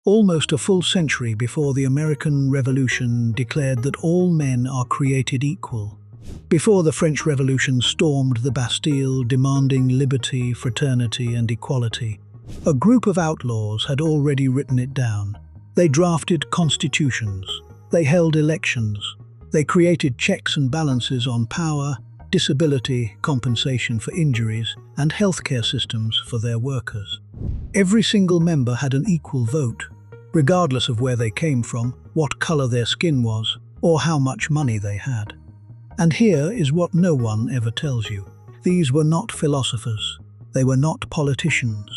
almost a full century before the American Revolution declared that all men are created equal. Before the French Revolution stormed the Bastille demanding liberty, fraternity, and equality, a group of outlaws had already written it down. They drafted constitutions, they held elections, they created checks and balances on power, disability, compensation for injuries, and healthcare systems for their workers. Every single member had an equal vote, regardless of where they came from, what color their skin was, or how much money they had. And here is what no one ever tells you. These were not philosophers. They were not politicians.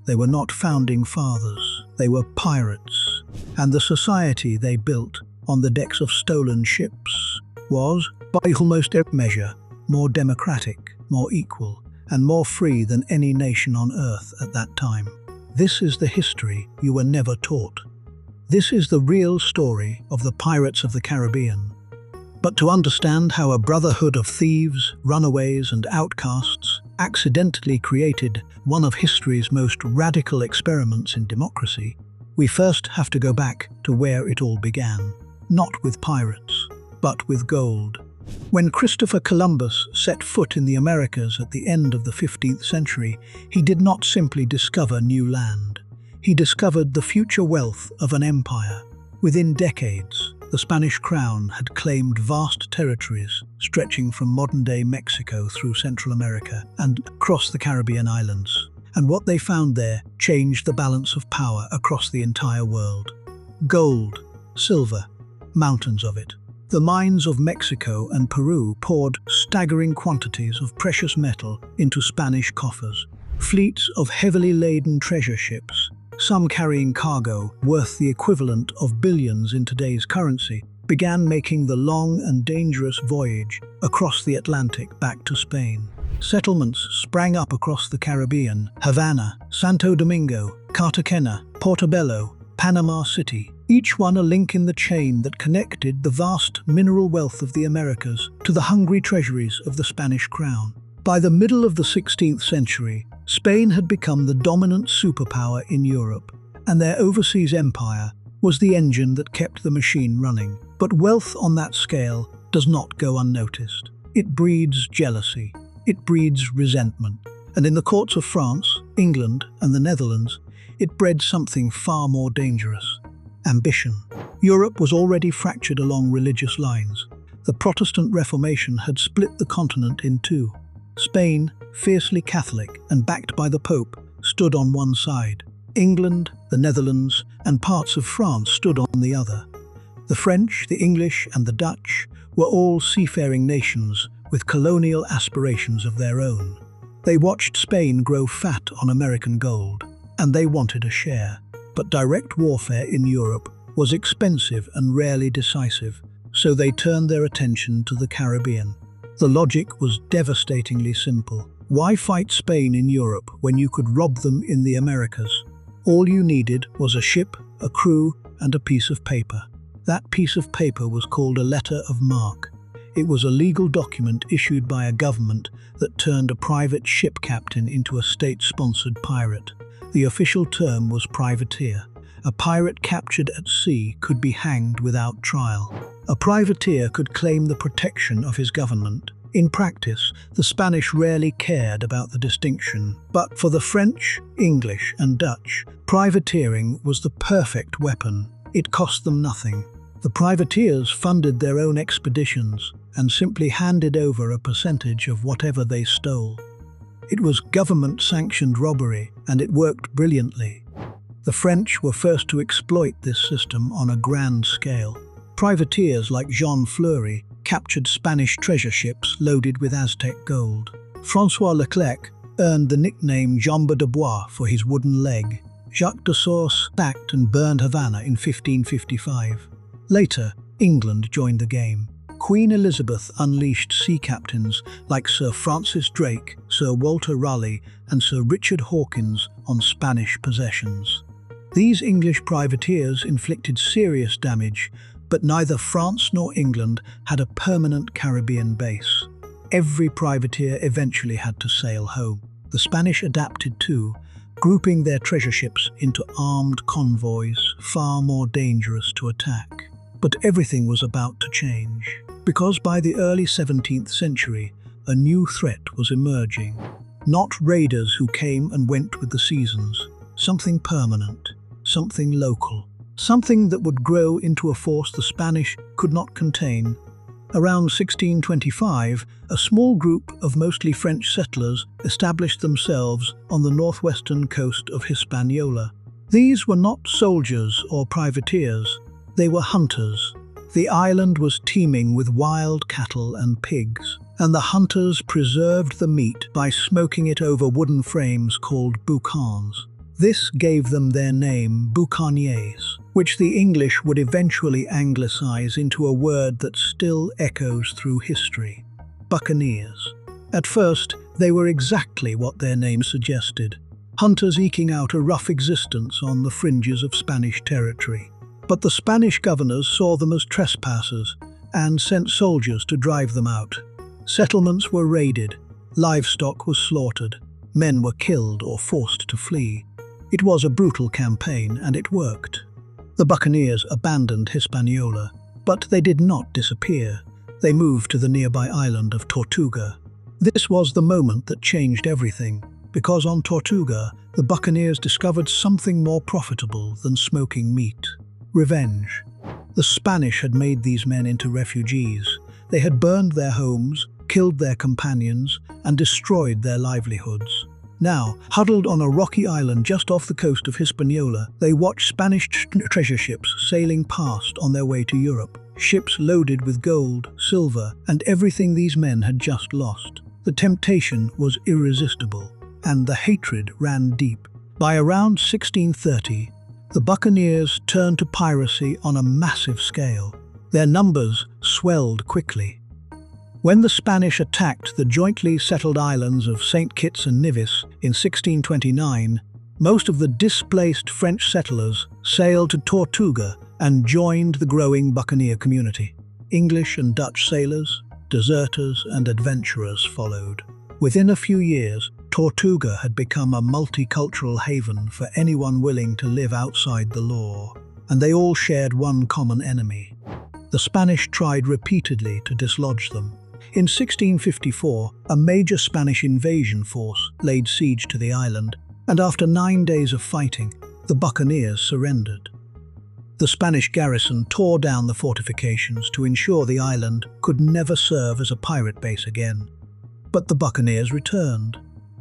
They were not founding fathers. They were pirates. And the society they built on the decks of stolen ships was, by almost every measure, more democratic, more equal, and more free than any nation on earth at that time. This is the history you were never taught. This is the real story of the pirates of the Caribbean. But to understand how a brotherhood of thieves, runaways, and outcasts accidentally created one of history's most radical experiments in democracy, we first have to go back to where it all began. Not with pirates, but with gold. When Christopher Columbus set foot in the Americas at the end of the 15th century, he did not simply discover new land. He discovered the future wealth of an empire. Within decades, the Spanish crown had claimed vast territories stretching from modern-day Mexico through Central America and across the Caribbean islands. And what they found there changed the balance of power across the entire world. Gold, silver, mountains of it. The mines of Mexico and Peru poured staggering quantities of precious metal into Spanish coffers. Fleets of heavily laden treasure ships, some carrying cargo worth the equivalent of billions in today's currency, began making the long and dangerous voyage across the Atlantic back to Spain. Settlements sprang up across the Caribbean: Havana, Santo Domingo, Cartagena, Portobello, Panama City, each one a link in the chain that connected the vast mineral wealth of the Americas to the hungry treasuries of the Spanish crown. By the middle of the 16th century, Spain had become the dominant superpower in Europe, and their overseas empire was the engine that kept the machine running. But wealth on that scale does not go unnoticed. It breeds jealousy, it breeds resentment, and in the courts of France, England, and the Netherlands, it bred something far more dangerous: ambition. Europe was already fractured along religious lines. The Protestant Reformation had split the continent in two. Spain, fiercely Catholic and backed by the Pope, stood on one side. England, the Netherlands, and parts of France stood on the other. The French, the English, and the Dutch were all seafaring nations with colonial aspirations of their own. They watched Spain grow fat on American gold, and they wanted a share. But direct warfare in Europe was expensive and rarely decisive, so they turned their attention to the Caribbean. The logic was devastatingly simple. Why fight Spain in Europe when you could rob them in the Americas? All you needed was a ship, a crew, and a piece of paper. That piece of paper was called a letter of marque. It was a legal document issued by a government that turned a private ship captain into a state-sponsored pirate. The official term was privateer. A pirate captured at sea could be hanged without trial. A privateer could claim the protection of his government. In practice, the Spanish rarely cared about the distinction, but for the French, English, and Dutch, privateering was the perfect weapon. It cost them nothing. The privateers funded their own expeditions and simply handed over a percentage of whatever they stole. It was government-sanctioned robbery, and it worked brilliantly. The French were first to exploit this system on a grand scale. Privateers like Jean Fleury captured Spanish treasure ships loaded with Aztec gold. François Leclerc earned the nickname Jambe de Bois for his wooden leg. Jacques de Source sacked and burned Havana in 1555. Later, England joined the game. Queen Elizabeth unleashed sea captains like Sir Francis Drake, Sir Walter Raleigh, and Sir Richard Hawkins on Spanish possessions. These English privateers inflicted serious damage, but neither France nor England had a permanent Caribbean base. Every privateer eventually had to sail home. The Spanish adapted too, grouping their treasure ships into armed convoys far more dangerous to attack. But everything was about to change, because by the early 17th century, a new threat was emerging. Not raiders who came and went with the seasons, something permanent, something local, something that would grow into a force the Spanish could not contain. Around 1625, a small group of mostly French settlers established themselves on the northwestern coast of Hispaniola. These were not soldiers or privateers, they were hunters. The island was teeming with wild cattle and pigs, and the hunters preserved the meat by smoking it over wooden frames called boucans. This gave them their name, buccaneers, which the English would eventually anglicize into a word that still echoes through history: buccaneers. At first, they were exactly what their name suggested, hunters eking out a rough existence on the fringes of Spanish territory. But the Spanish governors saw them as trespassers and sent soldiers to drive them out. Settlements were raided, livestock was slaughtered, men were killed or forced to flee. It was a brutal campaign, and it worked. The buccaneers abandoned Hispaniola, but they did not disappear. They moved to the nearby island of Tortuga. This was the moment that changed everything, because on Tortuga, the buccaneers discovered something more profitable than smoking meat: revenge. The Spanish had made these men into refugees. They had burned their homes, killed their companions, and destroyed their livelihoods. Now, huddled on a rocky island just off the coast of Hispaniola, they watched Spanish treasure ships sailing past on their way to Europe. Ships loaded with gold, silver, and everything these men had just lost. The temptation was irresistible, and the hatred ran deep. By around 1630, the buccaneers turned to piracy on a massive scale. Their numbers swelled quickly. When the Spanish attacked the jointly settled islands of St. Kitts and Nevis in 1629, most of the displaced French settlers sailed to Tortuga and joined the growing buccaneer community. English and Dutch sailors, deserters, and adventurers followed. Within a few years, Tortuga had become a multicultural haven for anyone willing to live outside the law, and they all shared one common enemy. The Spanish tried repeatedly to dislodge them. In 1654, a major Spanish invasion force laid siege to the island, and after 9 days of fighting, the buccaneers surrendered. The Spanish garrison tore down the fortifications to ensure the island could never serve as a pirate base again. But the buccaneers returned.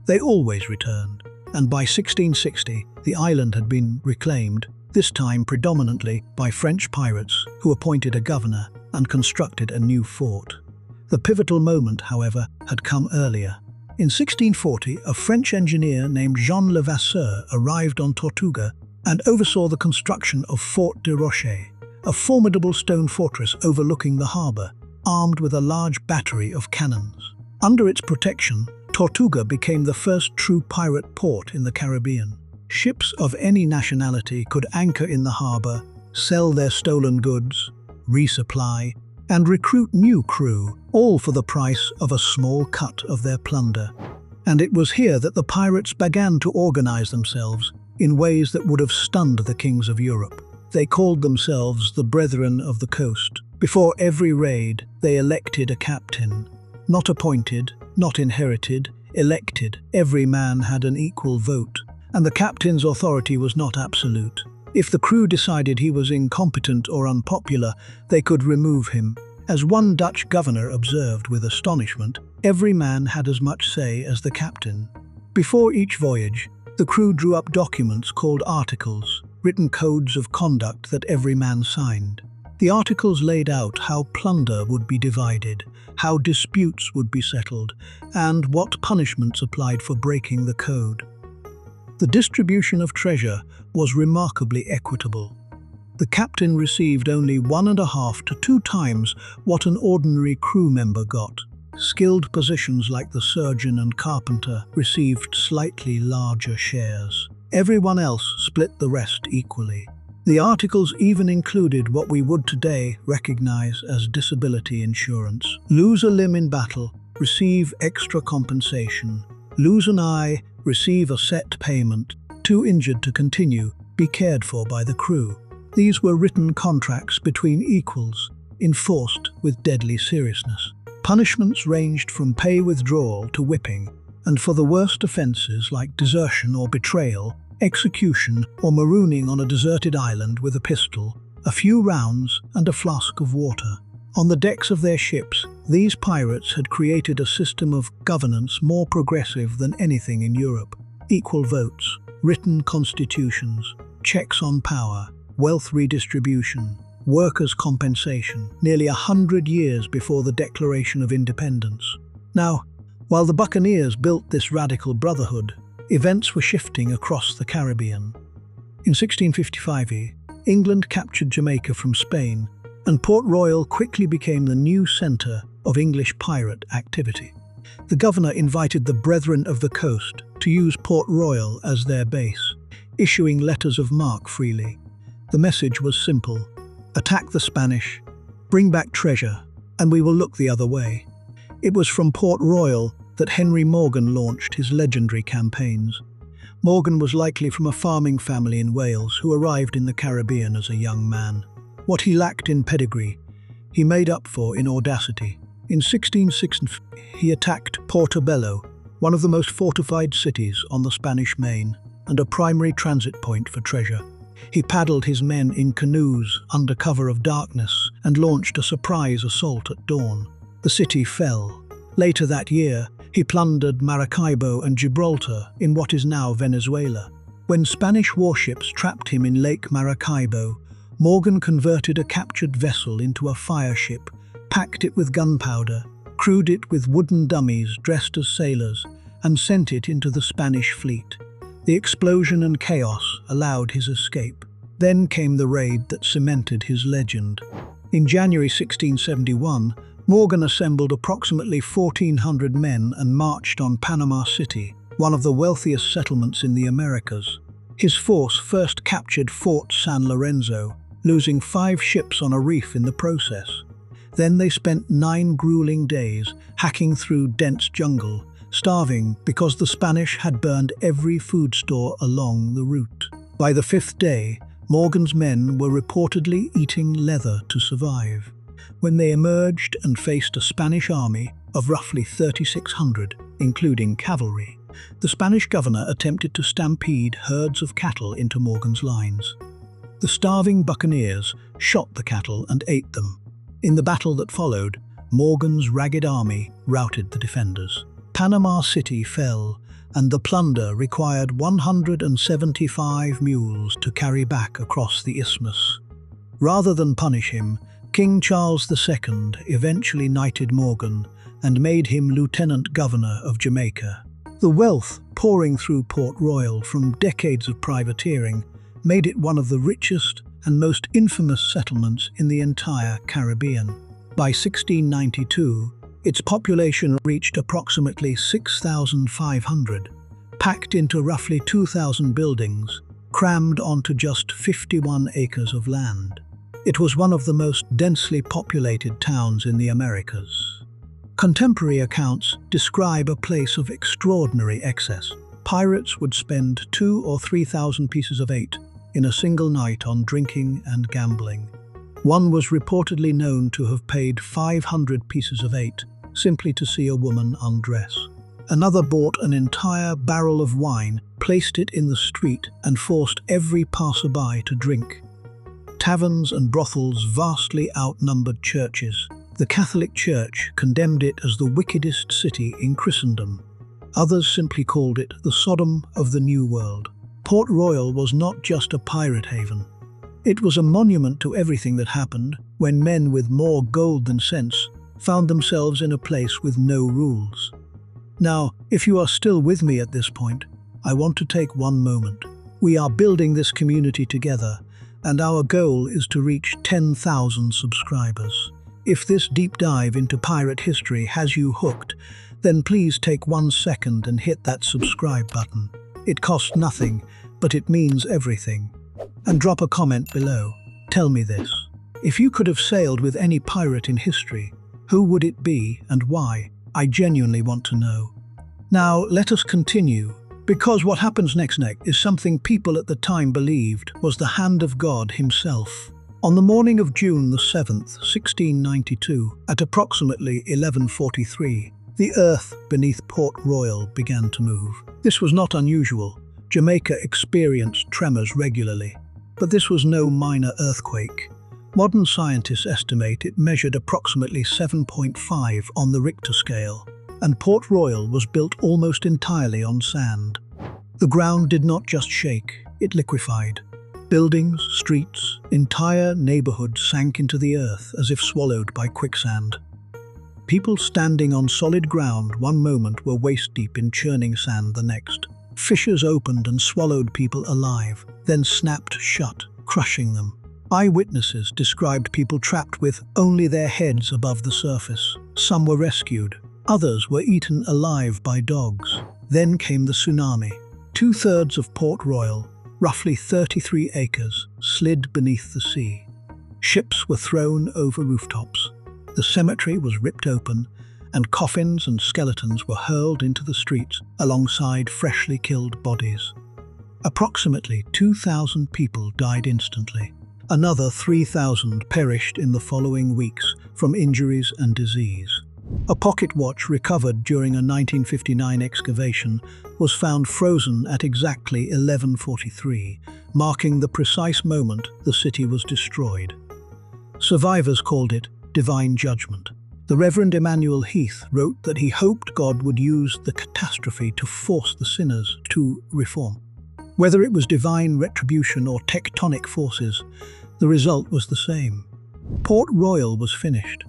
They always returned, and by 1660, the island had been reclaimed, this time predominantly by French pirates who appointed a governor and constructed a new fort. The pivotal moment, however, had come earlier. In 1640, a French engineer named Jean Levasseur arrived on Tortuga and oversaw the construction of Fort de Rocher, a formidable stone fortress overlooking the harbour, armed with a large battery of cannons. Under its protection, Tortuga became the first true pirate port in the Caribbean. Ships of any nationality could anchor in the harbour, sell their stolen goods, resupply, and recruit new crew, all for the price of a small cut of their plunder. And it was here that the pirates began to organize themselves in ways that would have stunned the kings of Europe. They called themselves the Brethren of the Coast. Before every raid, they elected a captain. Not appointed, not inherited, elected. Every man had an equal vote, and the captain's authority was not absolute. If the crew decided he was incompetent or unpopular, they could remove him. As one Dutch governor observed with astonishment, every man had as much say as the captain. Before each voyage, the crew drew up documents called articles, written codes of conduct that every man signed. The articles laid out how plunder would be divided, how disputes would be settled, and what punishments applied for breaking the code. The distribution of treasure was remarkably equitable. The captain received only 1.5 to 2 times what an ordinary crew member got. Skilled positions like the surgeon and carpenter received slightly larger shares. Everyone else split the rest equally. The articles even included what we would today recognize as disability insurance. Lose a limb in battle, receive extra compensation. Lose an eye, receive a set payment. too injured to continue, be cared for by the crew. These were written contracts between equals, enforced with deadly seriousness. Punishments ranged from pay withdrawal to whipping, and for the worst offences like desertion or betrayal, execution or marooning on a deserted island with a pistol, a few rounds and a flask of water. On the decks of their ships, these pirates had created a system of governance more progressive than anything in Europe. Equal votes, written constitutions, checks on power, wealth redistribution, workers' compensation, nearly 100 years before the Declaration of Independence. Now, while the buccaneers built this radical brotherhood, events were shifting across the Caribbean. In 1655, England captured Jamaica from Spain, and Port Royal quickly became the new centre of English pirate activity. The governor invited the Brethren of the Coast to use Port Royal as their base, issuing letters of marque freely. The message was simple: attack the Spanish, bring back treasure, and we will look the other way. It was from Port Royal that Henry Morgan launched his legendary campaigns. Morgan was likely from a farming family in Wales who arrived in the Caribbean as a young man. What he lacked in pedigree, he made up for in audacity. In 1660, he attacked Portobello, one of the most fortified cities on the Spanish Main, and a primary transit point for treasure. He paddled his men in canoes under cover of darkness and launched a surprise assault at dawn. The city fell. Later that year, he plundered Maracaibo and Gibraltar in what is now Venezuela. When Spanish warships trapped him in Lake Maracaibo, Morgan converted a captured vessel into a fireship, packed it with gunpowder, crewed it with wooden dummies dressed as sailors, and sent it into the Spanish fleet. The explosion and chaos allowed his escape. Then came the raid that cemented his legend. In January 1671, Morgan assembled approximately 1,400 men and marched on Panama City, one of the wealthiest settlements in the Americas. His force first captured Fort San Lorenzo, losing 5 ships on a reef in the process. Then they spent 9 grueling days hacking through dense jungle, starving because the Spanish had burned every food store along the route. By the 5th day, Morgan's men were reportedly eating leather to survive. When they emerged and faced a Spanish army of roughly 3,600, including cavalry, the Spanish governor attempted to stampede herds of cattle into Morgan's lines. The starving buccaneers shot the cattle and ate them. In the battle that followed, Morgan's ragged army routed the defenders. Panama City fell, and the plunder required 175 mules to carry back across the isthmus. Rather than punish him, King Charles II eventually knighted Morgan and made him Lieutenant Governor of Jamaica. The wealth pouring through Port Royal from decades of privateering made it one of the richest and most infamous settlements in the entire Caribbean. By 1692, its population reached approximately 6,500, packed into roughly 2,000 buildings, crammed onto just 51 acres of land. It was one of the most densely populated towns in the Americas. Contemporary accounts describe a place of extraordinary excess. Pirates would spend 2,000 or 3,000 pieces of eight in a single night on drinking and gambling. One was reportedly known to have paid 500 pieces of eight simply to see a woman undress. Another bought an entire barrel of wine, placed it in the street, and forced every passerby to drink. Taverns and brothels vastly outnumbered churches. The Catholic Church condemned it as the wickedest city in Christendom. Others simply called it the Sodom of the New World. Port Royal was not just a pirate haven. It was a monument to everything that happened when men with more gold than sense found themselves in a place with no rules. Now, if you are still with me at this point, I want to take one moment. We are building this community together, and our goal is to reach 10,000 subscribers. If this deep dive into pirate history has you hooked, then please take 1 second and hit that subscribe button. It costs nothing, but it means everything. And drop a comment below. Tell me this. If you could have sailed with any pirate in history, who would it be and why? I genuinely want to know. Now, let us continue. Because what happens next is something people at the time believed was the hand of God himself. On the morning of June the 7th, 1692, at approximately 11:43, the earth beneath Port Royal began to move. This was not unusual. Jamaica experienced tremors regularly, but this was no minor earthquake. Modern scientists estimate it measured approximately 7.5 on the Richter scale, and Port Royal was built almost entirely on sand. The ground did not just shake, it liquefied. Buildings, streets, entire neighborhoods sank into the earth as if swallowed by quicksand. People standing on solid ground one moment were waist-deep in churning sand the next. Fissures opened and swallowed people alive, then snapped shut, crushing them. Eyewitnesses described people trapped with only their heads above the surface. Some were rescued. Others were eaten alive by dogs. Then came the tsunami. 2/3 of Port Royal, roughly 33 acres, slid beneath the sea. Ships were thrown over rooftops. The cemetery was ripped open, and coffins and skeletons were hurled into the streets alongside freshly killed bodies. Approximately 2,000 people died instantly. Another 3,000 perished in the following weeks from injuries and disease. A pocket watch recovered during a 1959 excavation was found frozen at exactly 11:43, marking the precise moment the city was destroyed. Survivors called it divine judgment. The Reverend Emmanuel Heath wrote that he hoped God would use the catastrophe to force the sinners to reform. Whether it was divine retribution or tectonic forces, the result was the same. Port Royal was finished.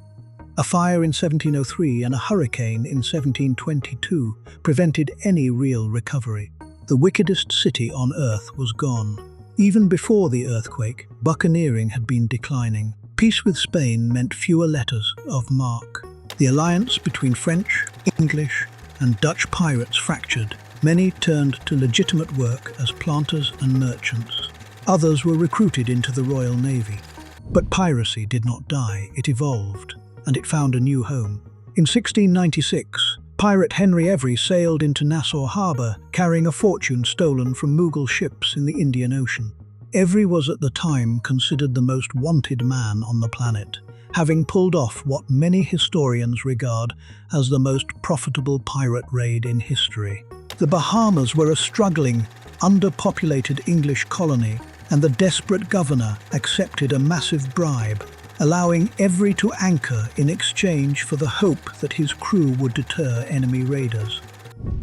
A fire in 1703 and a hurricane in 1722 prevented any real recovery. The wickedest city on earth was gone. Even before the earthquake, buccaneering had been declining. Peace with Spain meant fewer letters of marque. The alliance between French, English, and Dutch pirates fractured. Many turned to legitimate work as planters and merchants. Others were recruited into the Royal Navy. But piracy did not die, it evolved, and it found a new home. In 1696, pirate Henry Every sailed into Nassau harbour, carrying a fortune stolen from Mughal ships in the Indian Ocean. Every was at the time considered the most wanted man on the planet, having pulled off what many historians regard as the most profitable pirate raid in history. The Bahamas were a struggling, underpopulated English colony, and the desperate governor accepted a massive bribe, allowing Every to anchor in exchange for the hope that his crew would deter enemy raiders.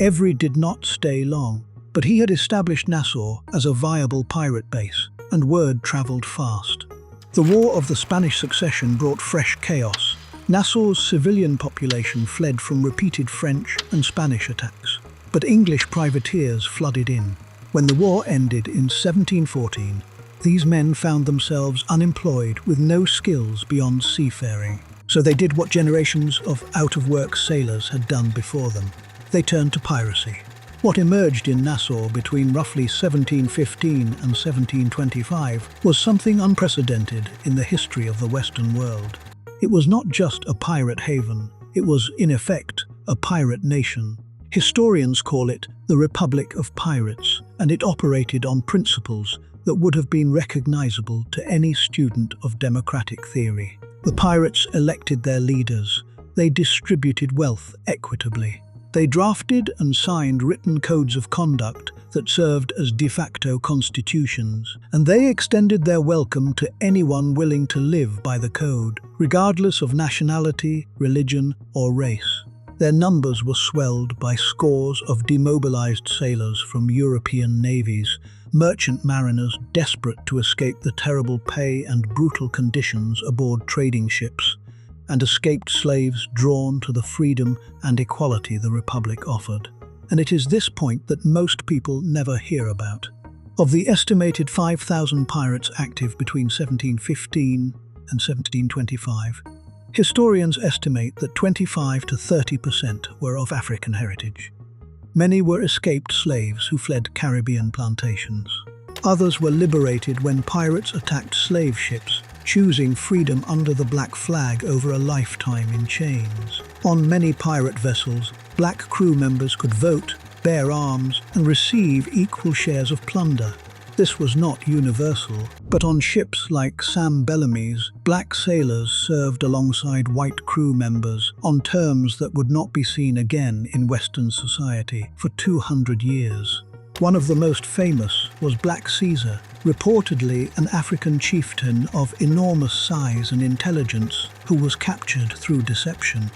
Every did not stay long, but he had established Nassau as a viable pirate base, and word travelled fast. The War of the Spanish Succession brought fresh chaos. Nassau's civilian population fled from repeated French and Spanish attacks, but English privateers flooded in. When the war ended in 1714, these men found themselves unemployed with no skills beyond seafaring. So they did what generations of out-of-work sailors had done before them. They turned to piracy. What emerged in Nassau between roughly 1715 and 1725 was something unprecedented in the history of the Western world. It was not just a pirate haven, it was, in effect, a pirate nation. Historians call it the Republic of Pirates, and it operated on principles that would have been recognizable to any student of democratic theory. The pirates elected their leaders. They distributed wealth equitably. They drafted and signed written codes of conduct that served as de facto constitutions, and they extended their welcome to anyone willing to live by the code, regardless of nationality, religion, or race. Their numbers were swelled by scores of demobilized sailors from European navies, merchant mariners desperate to escape the terrible pay and brutal conditions aboard trading ships, and escaped slaves drawn to the freedom and equality the Republic offered. And it is this point that most people never hear about. Of the estimated 5,000 pirates active between 1715 and 1725, historians estimate that 25 to 30% were of African heritage. Many were escaped slaves who fled Caribbean plantations. Others were liberated when pirates attacked slave ships, choosing freedom under the black flag over a lifetime in chains. On many pirate vessels, black crew members could vote, bear arms, and receive equal shares of plunder. This was not universal, but on ships like Sam Bellamy's, black sailors served alongside white crew members on terms that would not be seen again in Western society for 200 years. One of the most famous was Black Caesar, reportedly an African chieftain of enormous size and intelligence who was captured through deception.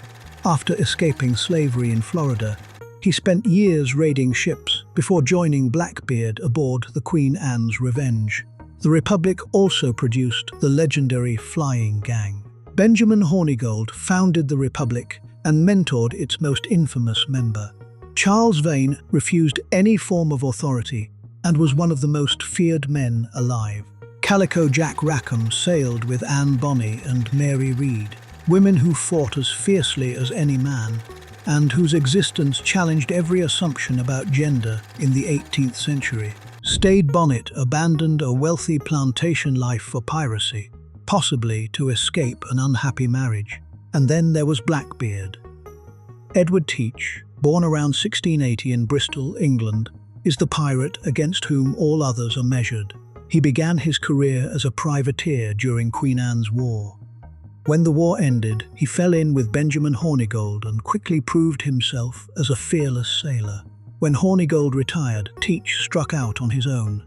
After escaping slavery in Florida, he spent years raiding ships before joining Blackbeard aboard the Queen Anne's Revenge. The Republic also produced the legendary Flying Gang. Benjamin Hornigold founded the Republic and mentored its most infamous member. Charles Vane refused any form of authority and was one of the most feared men alive. Calico Jack Rackham sailed with Anne Bonny and Mary Read, women who fought as fiercely as any man, and whose existence challenged every assumption about gender in the 18th century. Stade Bonnet abandoned a wealthy plantation life for piracy, possibly to escape an unhappy marriage. And then there was Blackbeard. Edward Teach, born around 1680 in Bristol, England, is the pirate against whom all others are measured. He began his career as a privateer during Queen Anne's War. When the war ended, he fell in with Benjamin Hornigold and quickly proved himself as a fearless sailor. When Hornigold retired, Teach struck out on his own.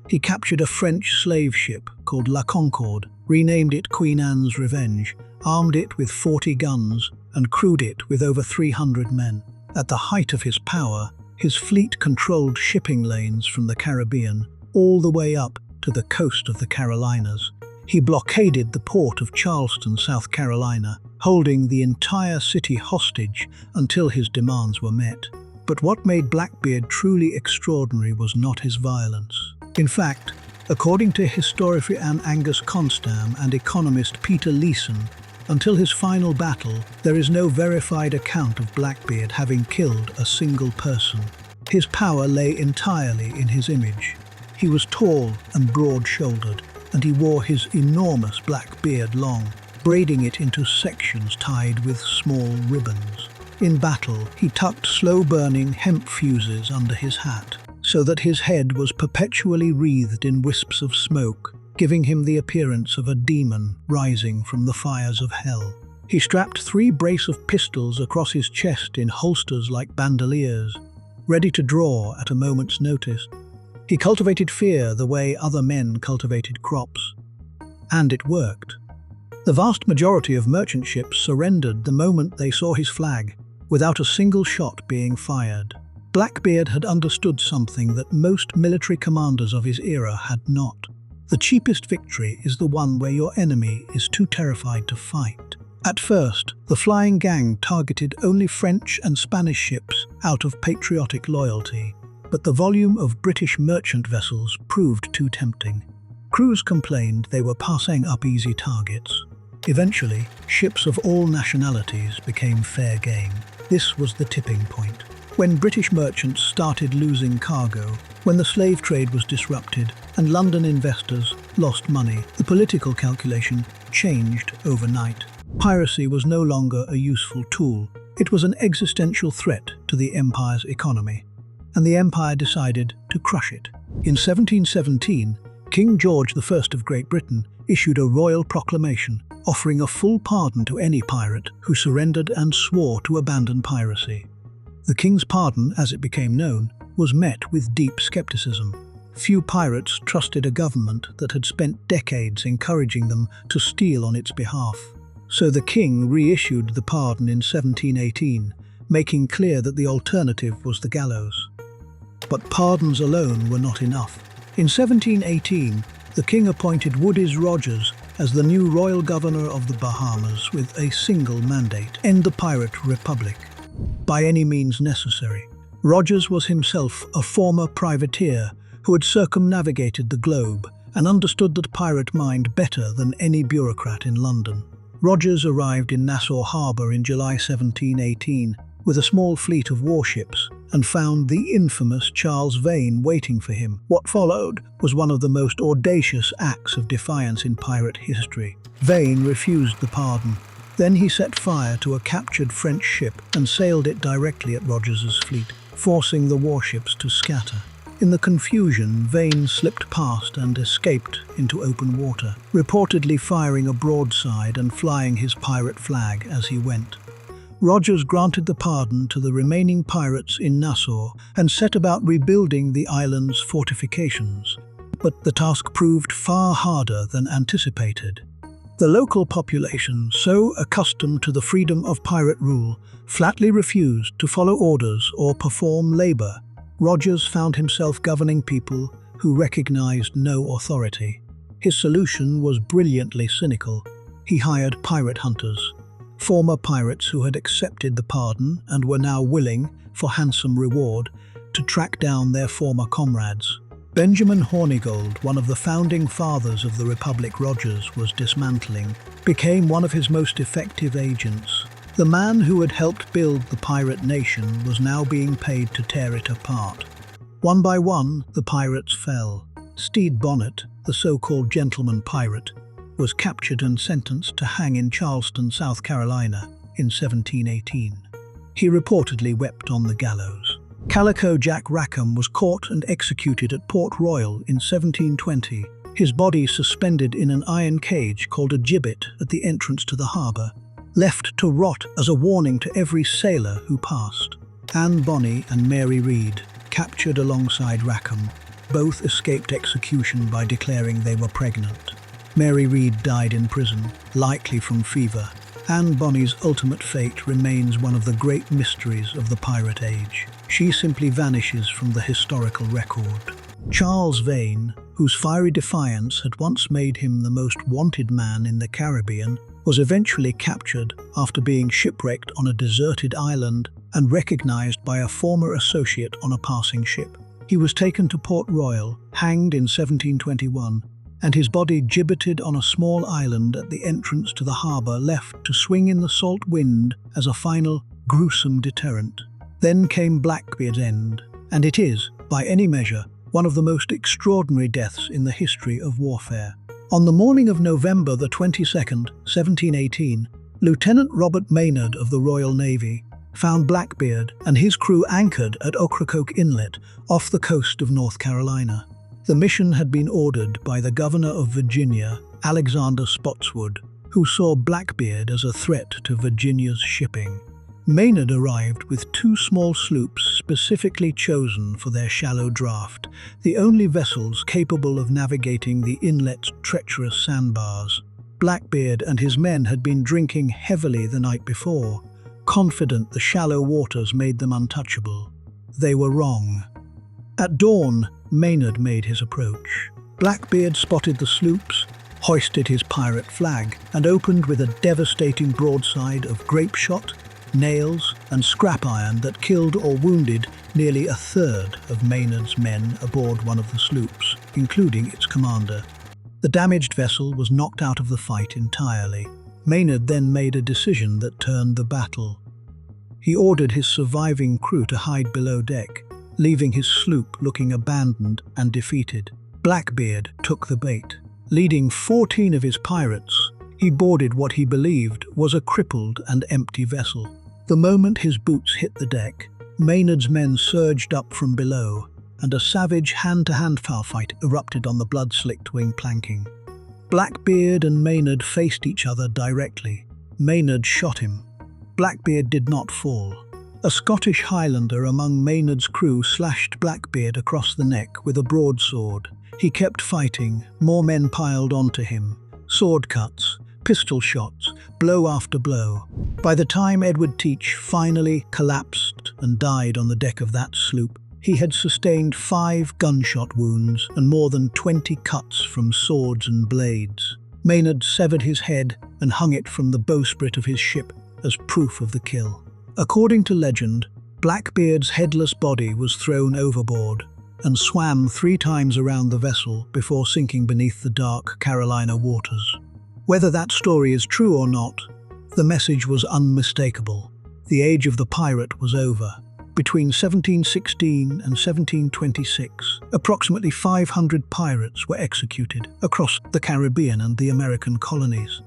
He captured a French slave ship called La Concorde, renamed it Queen Anne's Revenge, armed it with 40 guns, and crewed it with over 300 men. At the height of his power, his fleet controlled shipping lanes from the Caribbean all the way up to the coast of the Carolinas. He blockaded the port of Charleston, South Carolina, holding the entire city hostage until his demands were met. But what made Blackbeard truly extraordinary was not his violence. In fact, according to historian Angus Constam and economist Peter Leeson, until his final battle, there is no verified account of Blackbeard having killed a single person. His power lay entirely in his image. He was tall and broad-shouldered, and he wore his enormous black beard long, braiding it into sections tied with small ribbons. In battle, he tucked slow-burning hemp fuses under his hat, so that his head was perpetually wreathed in wisps of smoke, giving him the appearance of a demon rising from the fires of hell. He strapped 3 brace of pistols across his chest in holsters like bandoliers, ready to draw at a moment's notice. He cultivated fear the way other men cultivated crops. And it worked. The vast majority of merchant ships surrendered the moment they saw his flag, without a single shot being fired. Blackbeard had understood something that most military commanders of his era had not. The cheapest victory is the one where your enemy is too terrified to fight. At first, the Flying Gang targeted only French and Spanish ships out of patriotic loyalty, but the volume of British merchant vessels proved too tempting. Crews complained they were passing up easy targets. Eventually, ships of all nationalities became fair game. This was the tipping point. When British merchants started losing cargo, when the slave trade was disrupted, and London investors lost money, the political calculation changed overnight. Piracy was no longer a useful tool. It was an existential threat to the empire's economy, and the empire decided to crush it. In 1717, King George I of Great Britain issued a royal proclamation offering a full pardon to any pirate who surrendered and swore to abandon piracy. The king's pardon, as it became known, was met with deep skepticism. Few pirates trusted a government that had spent decades encouraging them to steal on its behalf. So the king reissued the pardon in 1718, making clear that the alternative was the gallows. But pardons alone were not enough. In 1718, the king appointed Woodys Rogers as the new royal governor of the Bahamas with a single mandate: end the Pirate Republic by any means necessary. Rogers was himself a former privateer who had circumnavigated the globe and understood the pirate mind better than any bureaucrat in London. Rogers arrived in Nassau Harbour in July 1718 with a small fleet of warships and found the infamous Charles Vane waiting for him. What followed was one of the most audacious acts of defiance in pirate history. Vane refused the pardon. Then he set fire to a captured French ship and sailed it directly at Rogers's fleet. forcing the warships to scatter. In the confusion, Vane slipped past and escaped into open water, reportedly firing a broadside and flying his pirate flag as he went. Rogers granted the pardon to the remaining pirates in Nassau and set about rebuilding the island's fortifications. But the task proved far harder than anticipated. The local population, so accustomed to the freedom of pirate rule, flatly refused to follow orders or perform labor. Rogers found himself governing people who recognized no authority. His solution was brilliantly cynical. He hired pirate hunters, former pirates who had accepted the pardon and were now willing, for handsome reward, to track down their former comrades. Benjamin Hornigold, one of the founding fathers of the Republic Rogers was dismantling, became one of his most effective agents. The man who had helped build the pirate nation was now being paid to tear it apart. One by one, the pirates fell. Stede Bonnet, the so-called gentleman pirate, was captured and sentenced to hang in Charleston, South Carolina, in 1718. He reportedly wept on the gallows. Calico Jack Rackham was caught and executed at Port Royal in 1720, his body suspended in an iron cage called a gibbet at the entrance to the harbour, left to rot as a warning to every sailor who passed. Anne Bonny and Mary Read, captured alongside Rackham, both escaped execution by declaring they were pregnant. Mary Read died in prison, likely from fever. Anne Bonny's ultimate fate remains one of the great mysteries of the pirate age. She simply vanishes from the historical record. Charles Vane, whose fiery defiance had once made him the most wanted man in the Caribbean, was eventually captured after being shipwrecked on a deserted island and recognized by a former associate on a passing ship. He was taken to Port Royal, hanged in 1721, and his body gibbeted on a small island at the entrance to the harbour, left to swing in the salt wind as a final, gruesome deterrent. Then came Blackbeard's end, and it is, by any measure, one of the most extraordinary deaths in the history of warfare. On the morning of November the 22nd, 1718, Lieutenant Robert Maynard of the Royal Navy found Blackbeard and his crew anchored at Ocracoke Inlet off the coast of North Carolina. The mission had been ordered by the Governor of Virginia, Alexander Spotswood, who saw Blackbeard as a threat to Virginia's shipping. Maynard arrived with two small sloops specifically chosen for their shallow draft, the only vessels capable of navigating the inlet's treacherous sandbars. Blackbeard and his men had been drinking heavily the night before, confident the shallow waters made them untouchable. They were wrong. At dawn, Maynard made his approach. Blackbeard spotted the sloops, hoisted his pirate flag, and opened with a devastating broadside of grape shot, nails, and scrap iron that killed or wounded nearly a third of Maynard's men aboard one of the sloops, including its commander. The damaged vessel was knocked out of the fight entirely. Maynard then made a decision that turned the battle. He ordered his surviving crew to hide below deck, leaving his sloop looking abandoned and defeated. Blackbeard took the bait. Leading 14 of his pirates, he boarded what he believed was a crippled and empty vessel. The moment his boots hit the deck, Maynard's men surged up from below, and a savage hand-to-hand firefight erupted on the blood-slicked wing planking. Blackbeard and Maynard faced each other directly. Maynard shot him. Blackbeard did not fall. A Scottish Highlander among Maynard's crew slashed Blackbeard across the neck with a broadsword. He kept fighting, more men piled onto him. Sword cuts, pistol shots, blow after blow. By the time Edward Teach finally collapsed and died on the deck of that sloop, he had sustained 5 gunshot wounds and more than 20 cuts from swords and blades. Maynard severed his head and hung it from the bowsprit of his ship as proof of the kill. According to legend, Blackbeard's headless body was thrown overboard and swam 3 times around the vessel before sinking beneath the dark Carolina waters. Whether that story is true or not, the message was unmistakable. The age of the pirate was over. Between 1716 and 1726, approximately 500 pirates were executed across the Caribbean and the American colonies.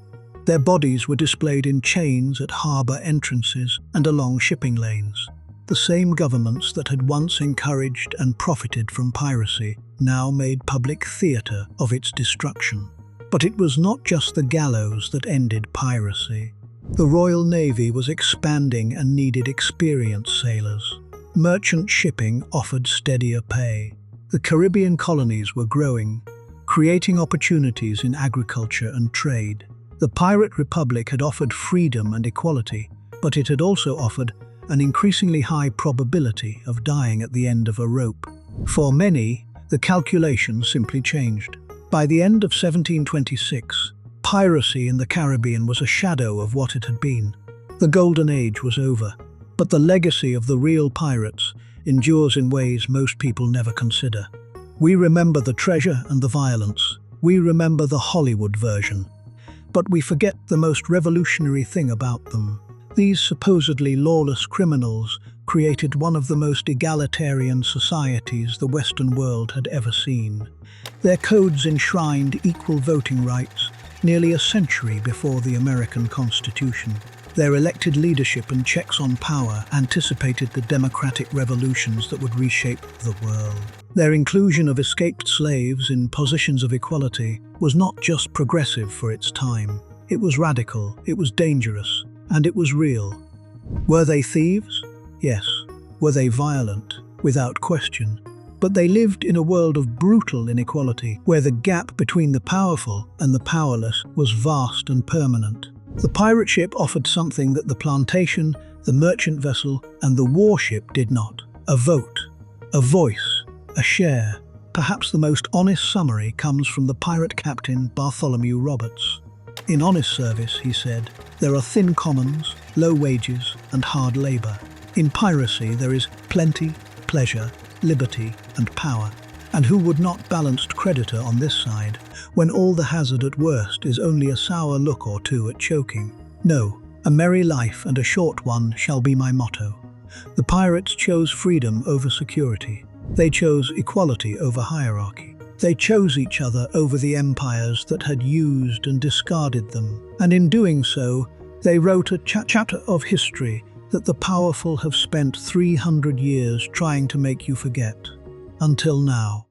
Their bodies were displayed in chains at harbour entrances and along shipping lanes. The same governments that had once encouraged and profited from piracy now made public theatre of its destruction. But it was not just the gallows that ended piracy. The Royal Navy was expanding and needed experienced sailors. Merchant shipping offered steadier pay. The Caribbean colonies were growing, creating opportunities in agriculture and trade. The Pirate Republic had offered freedom and equality, but it had also offered an increasingly high probability of dying at the end of a rope. For many, the calculation simply changed. By the end of 1726, piracy in the Caribbean was a shadow of what it had been. The Golden Age was over, but the legacy of the real pirates endures in ways most people never consider. We remember the treasure and the violence. We remember the Hollywood version. But we forget the most revolutionary thing about them. These supposedly lawless criminals created one of the most egalitarian societies the Western world had ever seen. Their codes enshrined equal voting rights nearly a century before the American Constitution. Their elected leadership and checks on power anticipated the democratic revolutions that would reshape the world. Their inclusion of escaped slaves in positions of equality was not just progressive for its time. It was radical, it was dangerous, and it was real. Were they thieves? Yes. Were they violent? Without question. But they lived in a world of brutal inequality, where the gap between the powerful and the powerless was vast and permanent. The pirate ship offered something that the plantation, the merchant vessel, and the warship did not: a vote, a voice, a share. Perhaps the most honest summary comes from the pirate captain Bartholomew Roberts. In honest service, he said, there are thin commons, low wages, and hard labor. In piracy, there is plenty, pleasure, liberty, and power. And who would not balanced creditor on this side, when all the hazard at worst is only a sour look or two at choking? No, a merry life and a short one shall be my motto. The pirates chose freedom over security. They chose equality over hierarchy. They chose each other over the empires that had used and discarded them. And in doing so, they wrote a chapter of history that the powerful have spent 300 years trying to make you forget. Until now.